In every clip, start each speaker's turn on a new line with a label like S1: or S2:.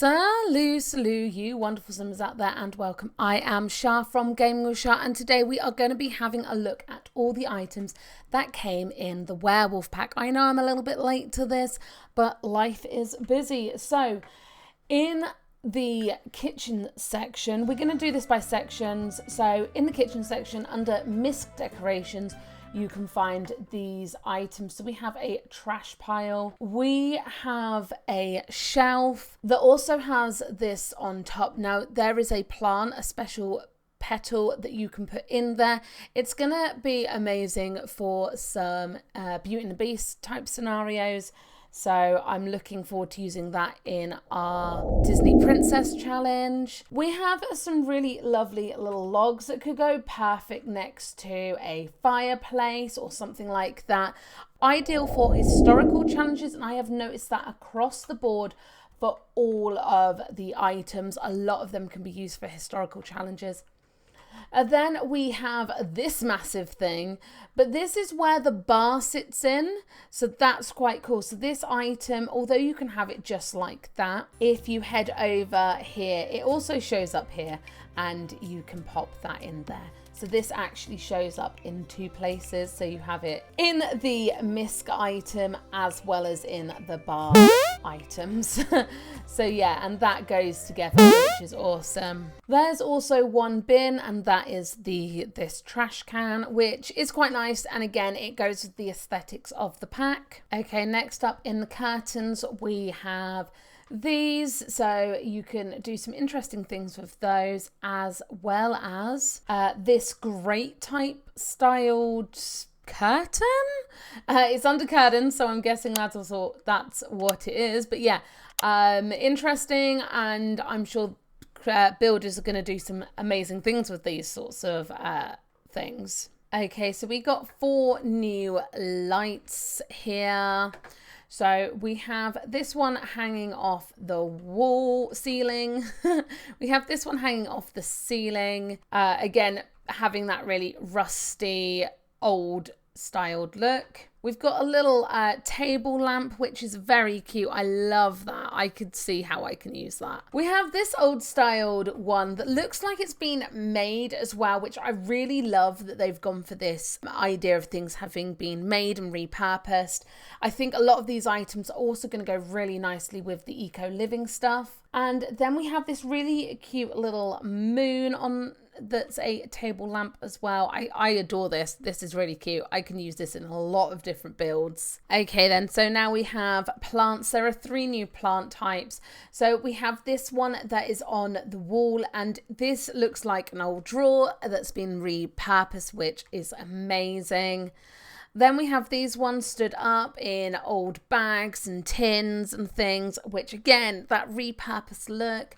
S1: Salut, you wonderful simmers out there, and welcome. I am Shah from Gaming with Shah, and today we are going to be having a look at all the items that came in the Werewolf pack. I know I'm a little bit late to this, but life is busy. So in the kitchen section, we're going to do this by sections. So in the kitchen section, under misc decorations, you can find these items. So we have a trash pile. We have a shelf that also has this on top. Now there is a plant, a special petal that you can put in there. It's gonna be amazing for some Beauty and the Beast type scenarios. So I'm looking forward to using that in our Disney Princess Challenge. We have some really lovely little logs that could go perfect next to a fireplace or something like that. Ideal for historical challenges, and I have noticed that across the board for all of the items. A lot of them can be used for historical challenges. Then we have this massive thing, but this is where the bar sits in, so that's quite cool. So this item, although you can have it just like that, if you head over here, it also shows up here and you can pop that in there. So this actually shows up in two places. So you have it in the misc item as well as in the bar items. So yeah, and that goes together, which is awesome. There's also one bin, and that is this trash can, which is quite nice. And again, it goes with the aesthetics of the pack. Okay, next up in the curtains, we have these, so you can do some interesting things with those, as well as this grate type styled curtain. It's under curtain, so I'm guessing that's what it is. But yeah, interesting, and I'm sure builders are going to do some amazing things with these sorts of things. Okay, so we got 4 new lights here. So we have this one hanging off the ceiling. We have this one hanging off the ceiling. Again, having that really rusty, old styled look. We've got a little table lamp, which is very cute. I love that. I could see how I can use that. We have this old styled one that looks like it's been made as well, which I really love that they've gone for this idea of things having been made and repurposed. I think a lot of these items are also going to go really nicely with the eco living stuff. And then we have this really cute little moon on that's a table lamp as well. I adore this. This is really cute. I can use this in a lot of different builds. Okay then, so now we have plants. There are 3 new plant types. So we have this one that is on the wall, and this looks like an old drawer that's been repurposed, which is amazing. Then we have these ones stood up in old bags and tins and things, which again, that repurposed look.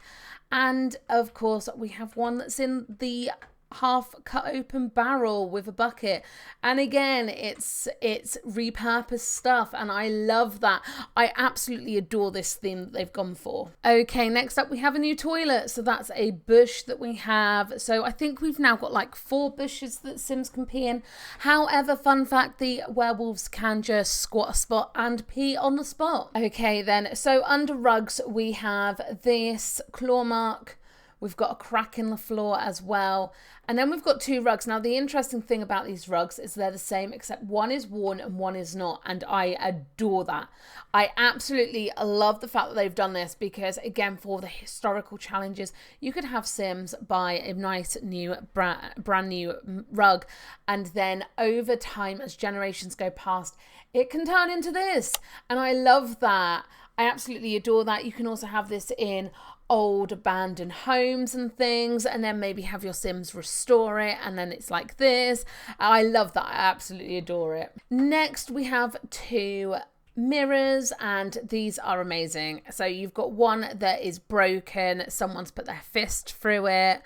S1: And of course, we have one that's in the half cut open barrel with a bucket, and again it's repurposed stuff, and I love that. I absolutely adore this theme that they've gone for. Okay, next up we have a new toilet. So that's a bush that we have. So I think we've now got like 4 bushes that Sims can pee in. However, fun fact, the werewolves can just squat a spot and pee on the spot. Okay then, so under rugs we have this claw mark. We've got a crack in the floor as well. And then we've got 2 rugs. Now, the interesting thing about these rugs is they're the same, except one is worn and one is not. And I adore that. I absolutely love the fact that they've done this, because, again, for the historical challenges, you could have Sims buy a nice new brand new rug. And then over time, as generations go past, it can turn into this. And I love that. I absolutely adore that. You can also have this in old abandoned homes and things, and then maybe have your Sims restore it, and then it's like this. I love that. I absolutely adore it. Next, we have 2 mirrors, and these are amazing. So you've got one that is broken. Someone's put their fist through it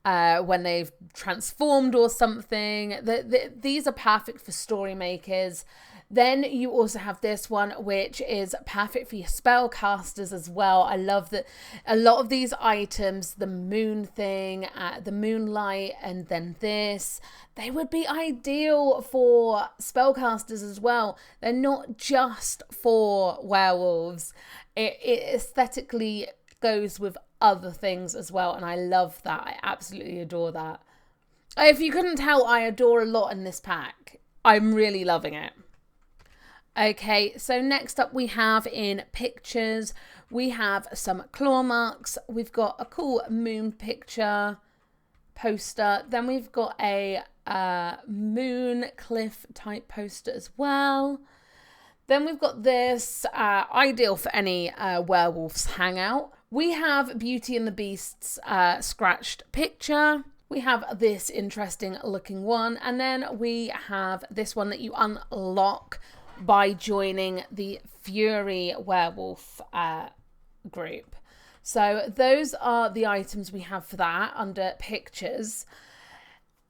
S1: when they've transformed or something. These are perfect for story makers. Then you also have this one, which is perfect for your spellcasters as well. I love that a lot of these items, the moon thing, the moonlight, and then this, they would be ideal for spellcasters as well. They're not just for werewolves. It aesthetically goes with other things as well, and I love that. I absolutely adore that. If you couldn't tell, I adore a lot in this pack. I'm really loving it. Okay, so next up we have in pictures, we have some claw marks. We've got a cool moon picture poster. Then we've got a moon cliff type poster as well. Then we've got this, ideal for any werewolves hangout. We have Beauty and the Beast's scratched picture. We have this interesting looking one. And then we have this one that you unlock by joining the Fury Werewolf group. So those are the items we have for that under pictures.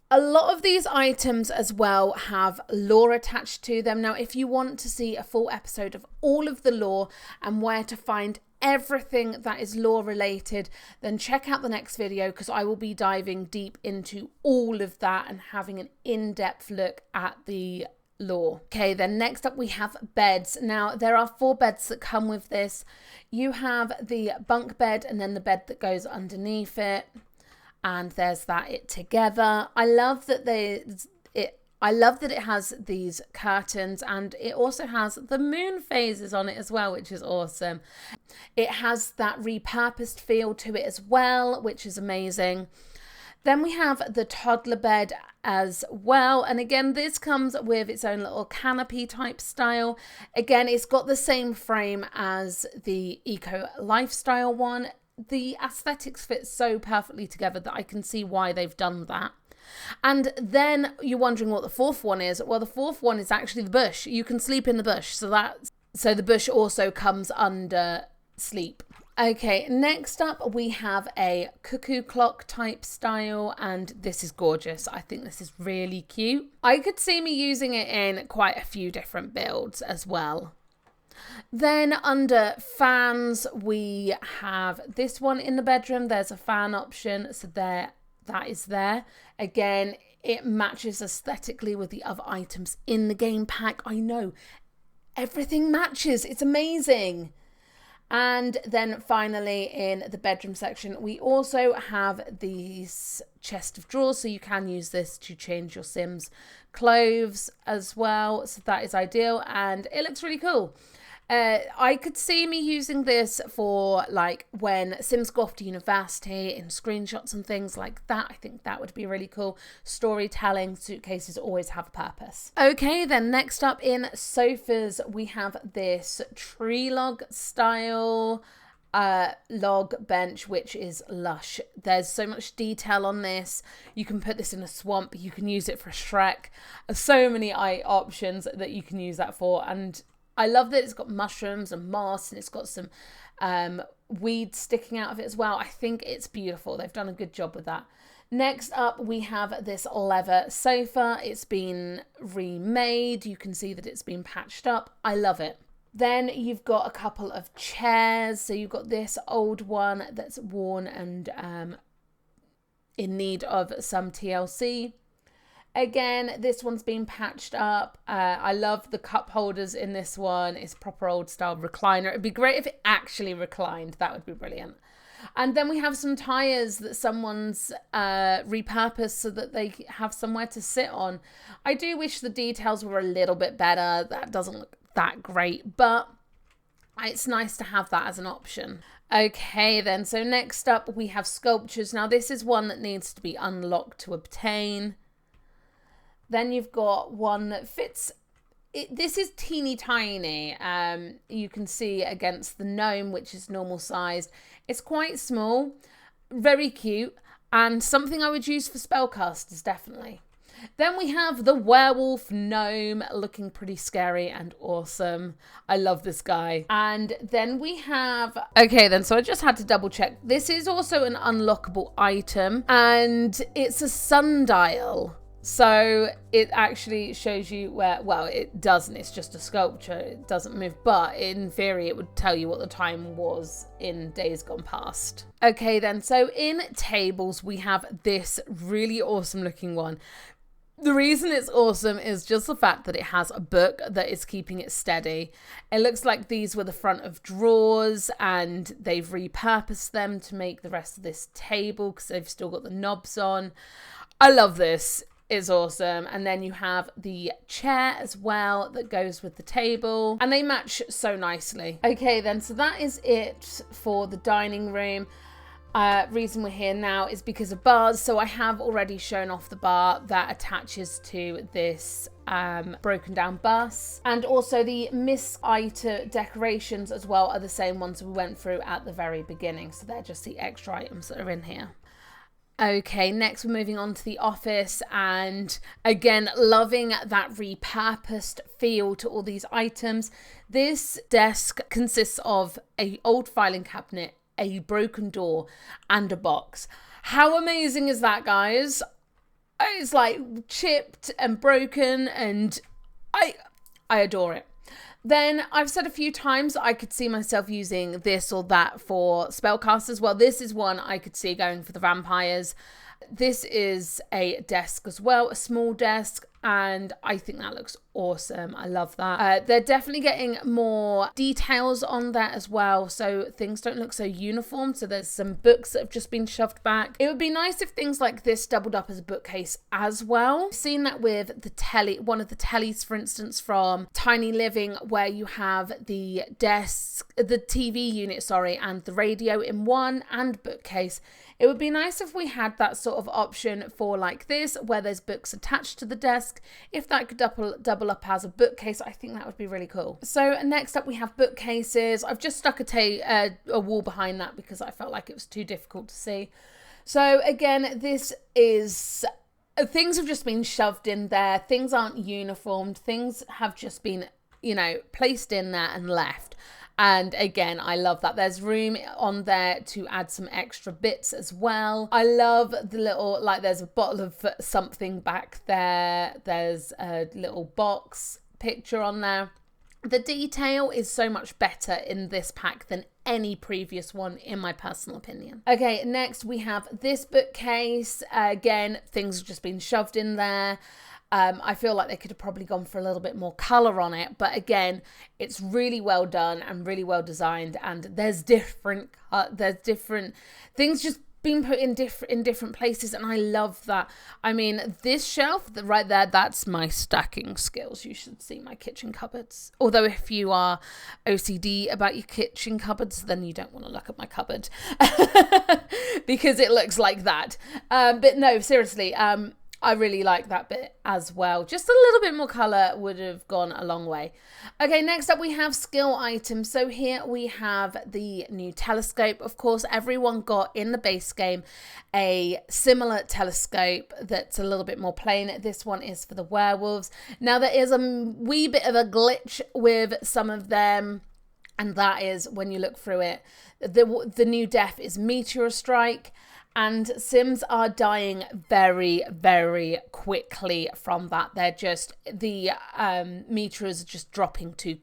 S1: A lot of these items as well have lore attached to them. Now, if you want to see a full episode of all of the lore and where to find everything that is lore related, then check out the next video, because I will be diving deep into all of that and having an in-depth look at the lore. Okay, then next up we have beds. Now, there are 4 beds that come with this. You have the bunk bed and then the bed that goes underneath it. And there's that it together. I love that it has these curtains, and it also has the moon phases on it as well, which is awesome. It has that repurposed feel to it as well, which is amazing. Then we have the toddler bed as well. And again, this comes with its own little canopy type style. Again, it's got the same frame as the eco lifestyle one. The aesthetics fit so perfectly together that I can see why they've done that. And then you're wondering what the 4th one is. Well, the 4th one is actually the bush. You can sleep in the bush. So the bush also comes under sleep. Okay, next up we have a cuckoo clock type style, and this is gorgeous. I think this is really cute. I could see me using it in quite a few different builds as well. Then under fans, we have this one in the bedroom. There's a fan option, so that is there. Again, it matches aesthetically with the other items in the game pack. I know, everything matches. It's amazing. And then finally in the bedroom section, we also have these chest of drawers, so you can use this to change your Sims clothes as well. So that is ideal, and it looks really cool. I could see me using this for like when Sims go off to university, in screenshots and things like that. I think that would be really cool. Storytelling suitcases always have a purpose. Okay, then next up in sofas, we have this tree log style log bench, which is lush. There's so much detail on this. You can put this in a swamp. You can use it for a Shrek. So many options that you can use that for, and I love that it's got mushrooms and moss, and it's got some weeds sticking out of it as well. I think it's beautiful. They've done a good job with that. Next up, we have this leather sofa. It's been remade. You can see that it's been patched up. I love it. Then you've got a couple of chairs. So you've got this old one that's worn and in need of some TLC. Again, this one's been patched up. I love the cup holders in this one. It's proper old style recliner. It'd be great if it actually reclined. That would be brilliant. And then we have some tires that someone's repurposed so that they have somewhere to sit on. I do wish the details were a little bit better. That doesn't look that great, but it's nice to have that as an option. Okay then, so next up we have sculptures. Now this is one that needs to be unlocked to obtain. Then you've got one that fits. This is teeny tiny. You can see against the gnome, which is normal sized. It's quite small, very cute, and something I would use for spellcasters, definitely. Then we have the werewolf gnome, looking pretty scary and awesome. I love this guy. And then we have, okay then, so I just had to double check. This is also an unlockable item, and it's a sundial. So it actually shows you where, well, it doesn't, it's just a sculpture, it doesn't move, but in theory it would tell you what the time was in days gone past. Okay then, so in tables we have this really awesome looking one. The reason it's awesome is just the fact that it has a book that is keeping it steady. It looks like these were the front of drawers and they've repurposed them to make the rest of this table because they've still got the knobs on. I love this. It's awesome. And then you have the chair as well that goes with the table and they match so nicely. Okay then, so that is it for the dining room. Reason we're here now is because of bars. So I have already shown off the bar that attaches to this broken down bus, and also the Miss Ita decorations as well are the same ones we went through at the very beginning. So they're just the extra items that are in here. Okay, next we're moving on to the office, and again, loving that repurposed feel to all these items. This desk consists of an old filing cabinet, a broken door, and a box. How amazing is that, guys? It's like chipped and broken, and I adore it. Then I've said a few times I could see myself using this or that for spellcasters. Well, this is one I could see going for the vampires. This is a desk as well, a small desk, and I think that looks awesome. I love that. They're definitely getting more details on that as well, so things don't look so uniform. So there's some books that have just been shoved back. It would be nice if things like this doubled up as a bookcase as well. I've seen that with the telly, one of the tellies, for instance, from Tiny Living, where you have the desk, the TV unit, sorry, and the radio in one, and bookcase. It would be nice if we had that sort of option for like this, where there's books attached to the desk. If that could double up as a bookcase, I think that would be really cool. So next up we have bookcases. I've just stuck a wall behind that because I felt like it was too difficult to see. So again, this is, things have just been shoved in there. Things aren't uniformed. Things have just been, you know, placed in there and left. And again, I love that. There's room on there to add some extra bits as well. I love the little, like there's a bottle of something back there. There's a little box picture on there. The detail is so much better in this pack than any previous one, in my personal opinion. Okay, next we have this bookcase. Again, things have just been shoved in there. I feel like they could have probably gone for a little bit more colour on it, but again, it's really well done and really well designed, and there's different things just being put in different places, and I love that. I mean, this shelf right there, that's my stacking skills. You should see my kitchen cupboards. Although if you are OCD about your kitchen cupboards, then you don't want to look at my cupboard because it looks like that. But no, seriously, I really like that bit as well. Just a little bit more colour would have gone a long way. Okay, next up we have skill items. So here we have the new telescope. Of course, everyone got in the base game a similar telescope that's a little bit more plain. This one is for the werewolves. Now there is a wee bit of a glitch with some of them, and that is when you look through it, the new death is meteor strike. And Sims are dying very, very quickly from that. They're just, the meteors are just dropping too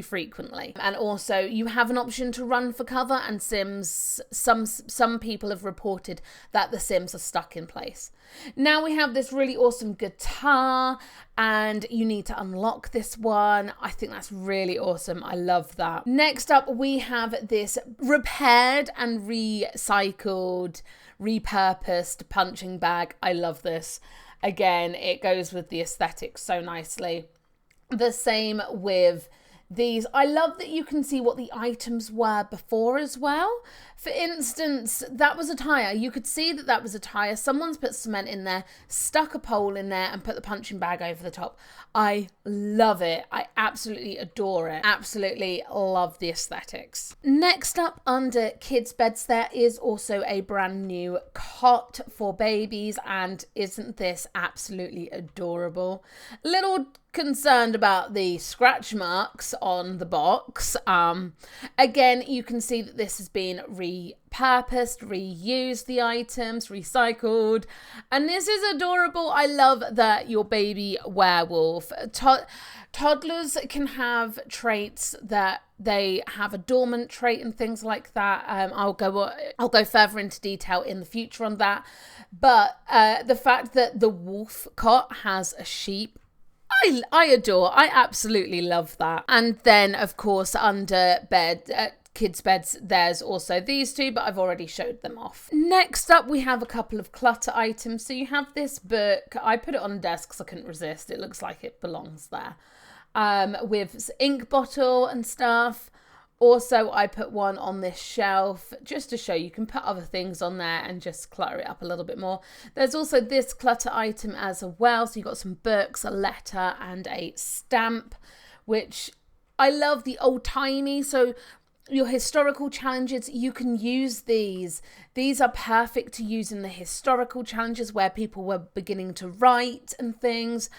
S1: frequently. And also you have an option to run for cover, and Sims, some people have reported that the Sims are stuck in place. Now we have this really awesome guitar, and you need to unlock this one. I think that's really awesome. I love that. Next up we have this repaired and repurposed punching bag. I love this. Again, it goes with the aesthetic so nicely. The same with these. I love that you can see what the items were before as well. For instance, that was a tyre. You could see that that was a tyre. Someone's put cement in there, stuck a pole in there, and put the punching bag over the top. I love it. I absolutely adore it. Absolutely love the aesthetics. Next up, under kids' beds, there is also a brand new cot for babies, and isn't this absolutely adorable? Little concerned about the scratch marks on the box. Again, you can see that this has been repurposed, reused the items, recycled. And this is adorable. I love that your baby werewolf. Toddlers can have traits that they have a dormant trait and things like that. I'll go further into detail in the future on that. But the fact that the wolf cot has a sheep, I adore. I absolutely love that. And then, of course, under bed, kids' beds, there's also these two, but I've already showed them off. Next up, we have a couple of clutter items. So you have this book. I put it on the desk because I couldn't resist. It looks like it belongs there. With ink bottle and stuff. Also, I put one on this shelf just to show you can put other things on there and just clutter it up a little bit more. There's also this clutter item as well. So you've got some books, a letter and a stamp, which I love the old timey. So your historical challenges, you can use these. These are perfect to use in the historical challenges where people were beginning to write and things.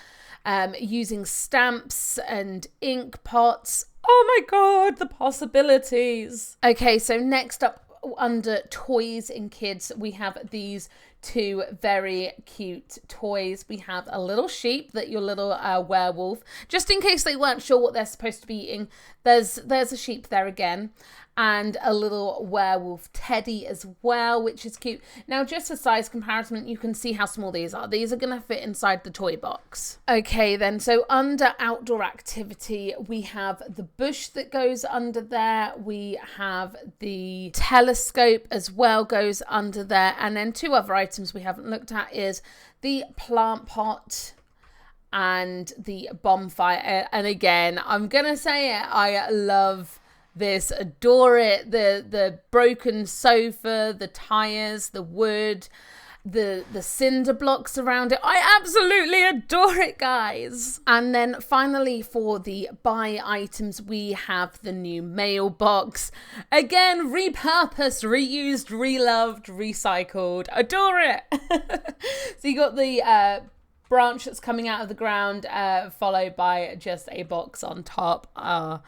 S1: Using stamps and ink pots. Oh my god, the possibilities. Okay, so next up under toys in kids, we have these two very cute toys. We have a little sheep that your little werewolf, just in case they weren't sure what they're supposed to be eating, there's a sheep there again. And a little werewolf teddy as well, which is cute. Now, just for size comparison, you can see how small these are. These are going to fit inside the toy box. Okay, then, so under outdoor activity, we have the bush that goes under there. We have the telescope as well goes under there. And then two other items we haven't looked at is the plant pot and the bonfire. And again, I'm going to say it, I love this, adore it. The broken sofa, the tires, the wood, the cinder blocks around it. I absolutely adore it, guys. And then finally, for the buy items, we have the new mailbox. Again, repurposed, reused, reloved, recycled. Adore it. So you got the branch that's coming out of the ground, followed by just a box on top.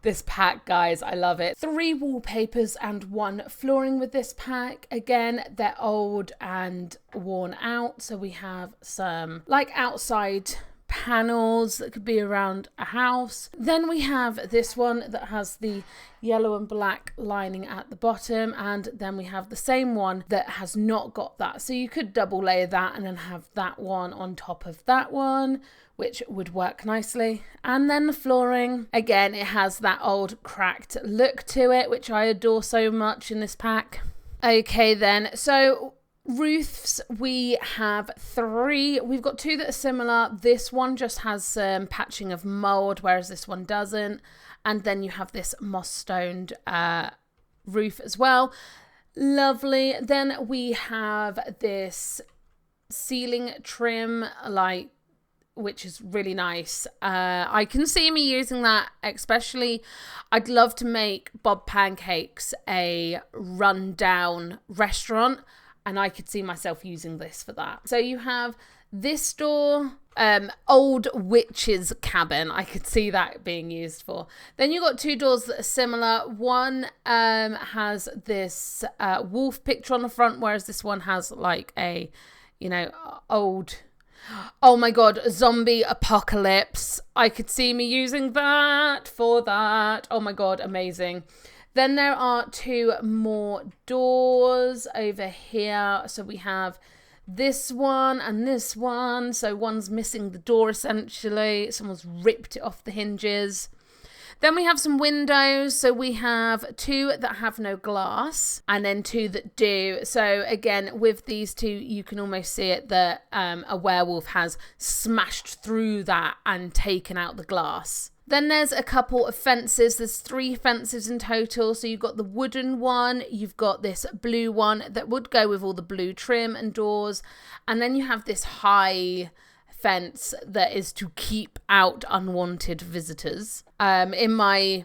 S1: This pack, guys, I love it. 3 wallpapers and 1 flooring with this pack. Again, they're old and worn out. So we have some like outside panels that could be around a house. Then we have this one that has the yellow and black lining at the bottom, and then we have the same one that has not got that. So you could double layer that and then have that one on top of that one, which would work nicely. And then the flooring, again, it has that old cracked look to it, which I adore so much in this pack. Okay then, so roofs, we have 3. We've got 2 that are similar. This one just has some patching of mold, whereas this one doesn't. And then you have this moss stoned roof as well. Lovely. Then we have this ceiling trim, which is really nice. I can see me using that, especially I'd love to make Bob Pancakes a rundown restaurant, and I could see myself using this for that. So you have this door, old witch's cabin, I could see that being used for. Then you got 2 doors that are similar. One has this wolf picture on the front, whereas this one has like a, old... Oh my god, zombie apocalypse. I could see me using that for that. Oh my god, amazing. Then there are 2 more doors over here. So we have this one and this one. So one's missing the door essentially. Someone's ripped it off the hinges. Then we have some windows. So we have 2 that have no glass and then 2 that do. So again, with these 2, you can almost see it that a werewolf has smashed through that and taken out the glass. Then there's a couple of fences. There's 3 fences in total. So you've got the wooden one, you've got this blue one that would go with all the blue trim and doors. And then you have this high fence that is to keep out unwanted visitors. In my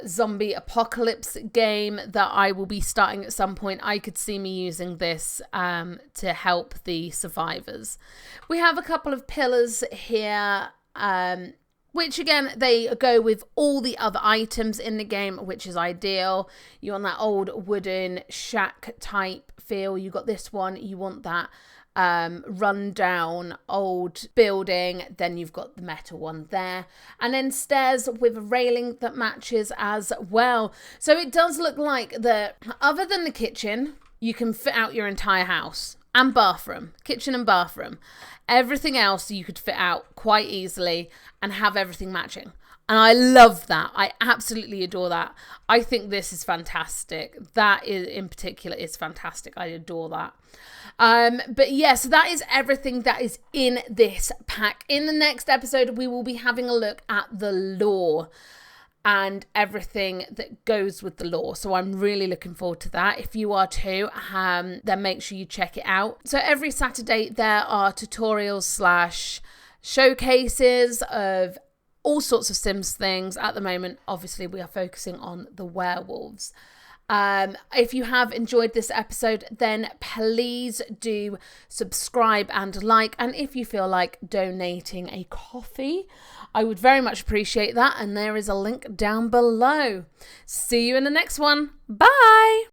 S1: zombie apocalypse game that I will be starting at some point, I could see me using this to help the survivors. We have a couple of pillars here. which again, they go with all the other items in the game, which is ideal. You want that old wooden shack type feel. You got this one, you want that run down old building, then you've got the metal one there, and then stairs with a railing that matches as well. So it does look like that other than the kitchen, you can fit out your entire house and bathroom, kitchen and bathroom. Everything else you could fit out quite easily and have everything matching. And I love that. I absolutely adore that. I think this is fantastic. That is, in particular, is fantastic. I adore that. But yeah, so that is everything that is in this pack. In the next episode, we will be having a look at the lore and everything that goes with the lore. So I'm really looking forward to that. If you are too, then make sure you check it out. So every Saturday, there are tutorials / showcases of all sorts of Sims things. At the moment, obviously, we are focusing on the werewolves. If you have enjoyed this episode, then please do subscribe and like. And if you feel like donating a coffee, I would very much appreciate that. And there is a link down below. See you in the next one. Bye.